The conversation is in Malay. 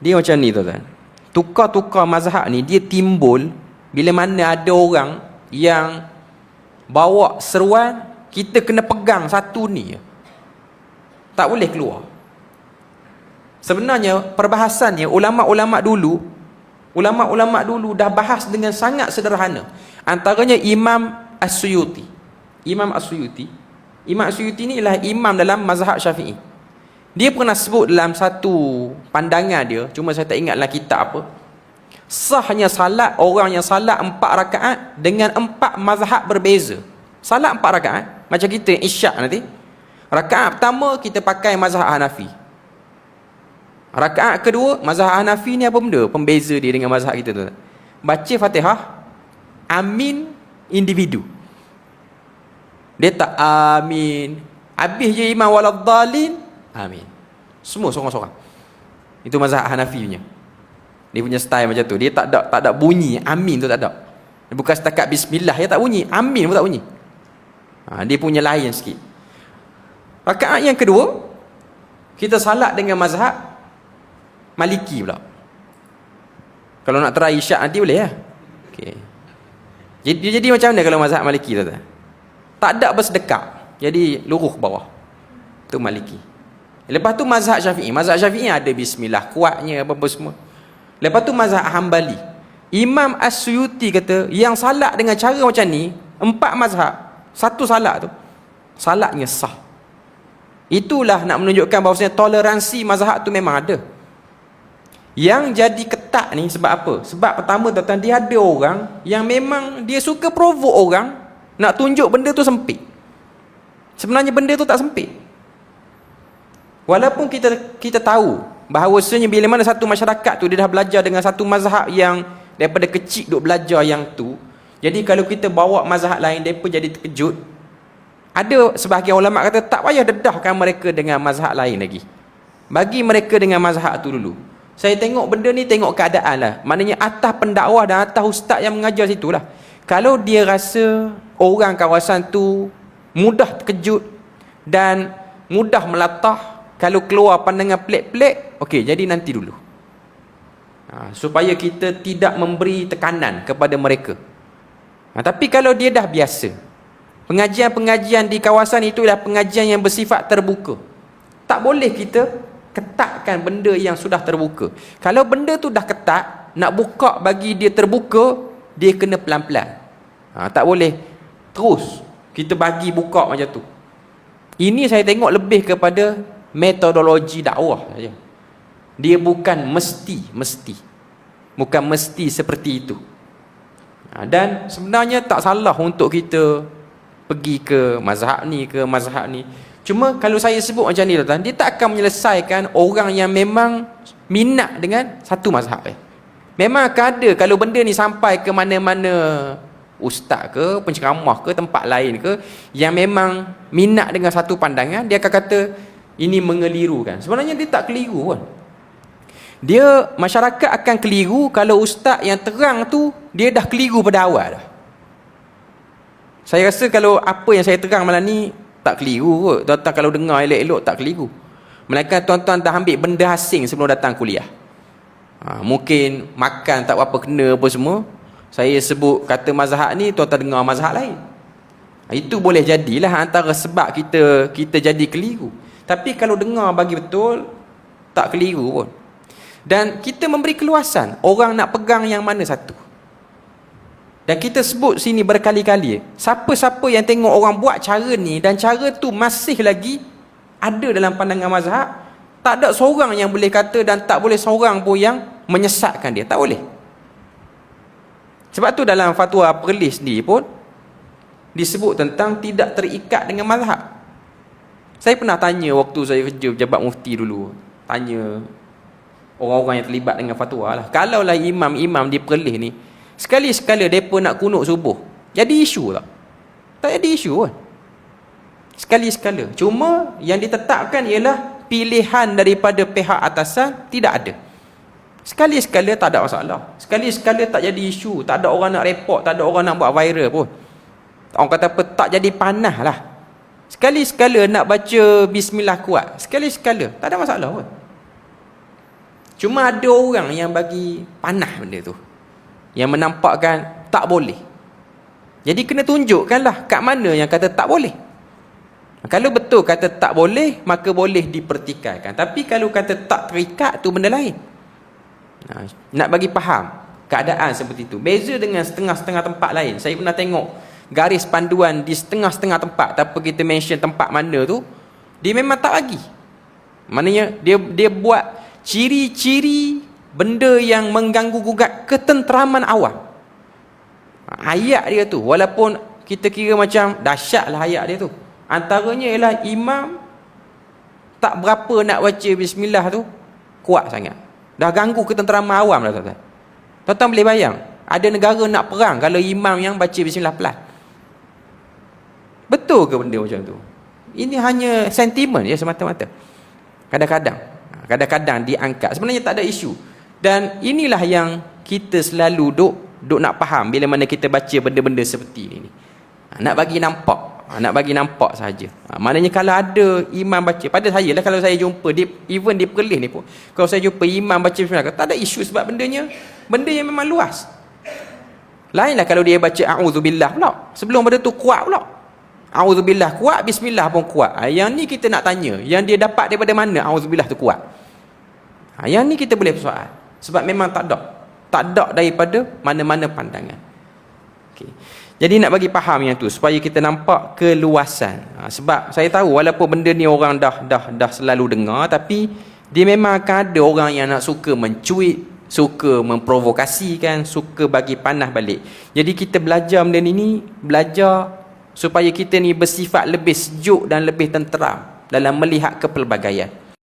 Dia macam ni tuan-tuan. Tukar-tukar mazhab ni dia timbul bila mana ada orang yang bawa seruan, kita kena pegang satu ni, tak boleh keluar. Sebenarnya perbahasannya ulama-ulama dulu dah bahas dengan sangat sederhana. Antaranya Imam As-Suyuti ni ialah imam dalam mazhab Syafi'i. Dia pernah sebut dalam satu pandangan dia, cuma saya tak ingatlah kitab apa, sahnya salat orang yang salat 4 rakaat dengan 4 mazhab berbeza. Salat 4 rakaat macam kita isyak nanti, rakaat pertama kita pakai mazhab Hanafi, rakaat kedua mazhab Hanafi ni apa benda pembeza dia dengan mazhab kita tu? Baca Fatihah, amin individu, dia tak amin, habis je imam waladdallin, amin, semua sorang-sorang. Itu mazhab Hanafi punya. Dia punya style macam tu. Dia tak ada bunyi amin tu, tak ada. Dia bukan setakat bismillah dia tak bunyi, amin pun tak bunyi. Dia punya lain sikit. Rakaat yang kedua kita salat dengan mazhab Maliki pula. Kalau nak try isyak nanti boleh lah. Okay. Jadi macam mana kalau mazhab Maliki tu? Tak ada bersedekap, jadi luruh ke bawah. Tu Maliki. Lepas tu mazhab Syafi'i. Mazhab Syafi'i ada bismillah kuatnya apa-apa semua. Lepas tu mazhab Hambali. Imam As-Suyuti kata yang salat dengan cara macam ni, 4 mazhab, satu salat tu, salatnya sah. Itulah nak menunjukkan bahawasanya toleransi mazhab tu memang ada. Yang jadi ketat ni sebab apa? Sebab pertama tuan-tuan, dia ada orang yang memang dia suka provoke orang nak tunjuk benda tu sempit. Sebenarnya benda tu tak sempit. Walaupun kita tahu bahawasanya bila mana satu masyarakat tu dia dah belajar dengan satu mazhab yang daripada kecil duk belajar yang tu, jadi kalau kita bawa mazhab lain, mereka jadi terkejut. Ada sebahagian ulama kata tak payah dedahkan mereka dengan mazhab lain lagi, bagi mereka dengan mazhab tu dulu. Saya tengok benda ni, tengok keadaan lah. Maknanya atas pendakwah dan atas ustaz yang mengajar situ lah. Kalau dia rasa orang kawasan tu mudah terkejut dan mudah melatah, kalau keluar pandangan pelik-pelik, okey, jadi nanti dulu. Supaya kita tidak memberi tekanan kepada mereka. Tapi kalau dia dah biasa, pengajian-pengajian di kawasan itu adalah pengajian yang bersifat terbuka, tak boleh kita ketatkan benda yang sudah terbuka. Kalau benda tu dah ketat, nak buka bagi dia terbuka, dia kena pelan-pelan. Tak boleh terus kita bagi buka macam tu. Ini saya tengok lebih kepada metodologi dakwah saja. Dia bukan bukan mesti seperti itu. Dan sebenarnya tak salah untuk kita pergi ke mazhab ni, ke mazhab ni. Cuma kalau saya sebut macam ni tuan, dia tak akan menyelesaikan orang yang memang minat dengan satu mazhab. Memang akan ada kalau benda ni sampai ke mana-mana ustaz ke, penceramah ke, tempat lain ke, yang memang minat dengan satu pandangan, dia akan kata ini mengelirukan. Sebenarnya dia tak keliru pun. Dia, masyarakat akan keliru kalau ustaz yang terang tu dia dah keliru pada awal dah. Saya rasa kalau apa yang saya terang malam ni tak keliru kot. Tuan-tuan kalau dengar elok-elok tak keliru. Melainkan tuan-tuan dah ambil benda asing sebelum datang kuliah. Mungkin makan tak apa kena apa semua. Saya sebut kata mazhab ni, tuan-tuan dengar mazhab lain. Itu boleh jadilah antara sebab kita jadi keliru. Tapi kalau dengar bagi betul, tak keliru pun. Dan kita memberi keluasan orang nak pegang yang mana satu. Dan kita sebut sini berkali-kali, siapa-siapa yang tengok orang buat cara ni dan cara tu masih lagi ada dalam pandangan mazhab, tak ada seorang yang boleh kata dan tak boleh seorang pun yang menyesatkan dia. Tak boleh. Sebab tu dalam fatwa Perlis ni pun disebut tentang tidak terikat dengan mazhab. Saya pernah tanya waktu saya kerja pejabat mufti dulu, tanya orang-orang yang terlibat dengan fatwa lah, kalaulah imam-imam di Perlis ni sekali-sekala mereka nak kunut subuh, jadi isu tak? Tak jadi isu pun. Sekali-sekala. Cuma yang ditetapkan ialah pilihan daripada pihak atasan tidak ada. Sekali-sekala tak ada masalah. Sekali-sekala tak jadi isu, tak ada orang nak report, tak ada orang nak buat viral pun. Orang kata apa, tak jadi panah lah. Sekali-sekala nak baca bismillah kuat, sekali-sekala, tak ada masalah pun. Cuma ada orang yang bagi panah benda tu, yang menampakkan tak boleh. Jadi kena tunjukkanlah kat mana yang kata tak boleh. Kalau betul kata tak boleh, maka boleh dipertikaikan. Tapi kalau kata tak terikat, tu benda lain. Nak bagi faham keadaan seperti itu. Beza dengan setengah-setengah tempat lain. Saya pernah tengok garis panduan di setengah-setengah tempat, tanpa kita mention tempat mana tu, dia memang tak bagi. Maknanya dia buat ciri-ciri benda yang mengganggu gugat ketenteraman awam. Ayat dia tu, walaupun kita kira macam dahsyatlah ayat dia tu, antaranya ialah imam tak berapa nak baca bismillah tu kuat sangat. Dah ganggu ketenteraman awam dah, tuan-tuan. Tuan-tuan boleh bayang, ada negara nak perang kalau imam yang baca bismillah pelan. Betul ke benda macam tu? Ini hanya sentimen ya semata-mata. Kadang-kadang diangkat, sebenarnya tak ada isu. Dan inilah yang kita selalu duk nak faham bila mana kita baca benda-benda seperti ini. Nak bagi nampak saja. Maknanya kalau ada imam baca, pada saya lah, kalau saya jumpa even di Perlis ni pun, kalau saya jumpa imam baca bismillah, tak ada isu sebab benda yang memang luas. Lainlah kalau dia baca a'udzubillah pula, sebelum benda tu kuat pula. A'udzubillah kuat, bismillah pun kuat. Yang ni kita nak tanya, yang dia dapat daripada mana a'udzubillah tu kuat? Yang ni kita boleh persoal. Sebab memang tak ada daripada mana-mana pandangan. Okay. Jadi nak bagi faham yang tu supaya kita nampak keluasan. Sebab saya tahu walaupun benda ni orang dah selalu dengar, tapi dia memang akan ada orang yang nak suka mencuit, suka memprovokasikan, suka bagi panah balik. Jadi kita belajar benda ni, belajar supaya kita ni bersifat lebih sejuk dan lebih tenteram dalam melihat kepelbagaian.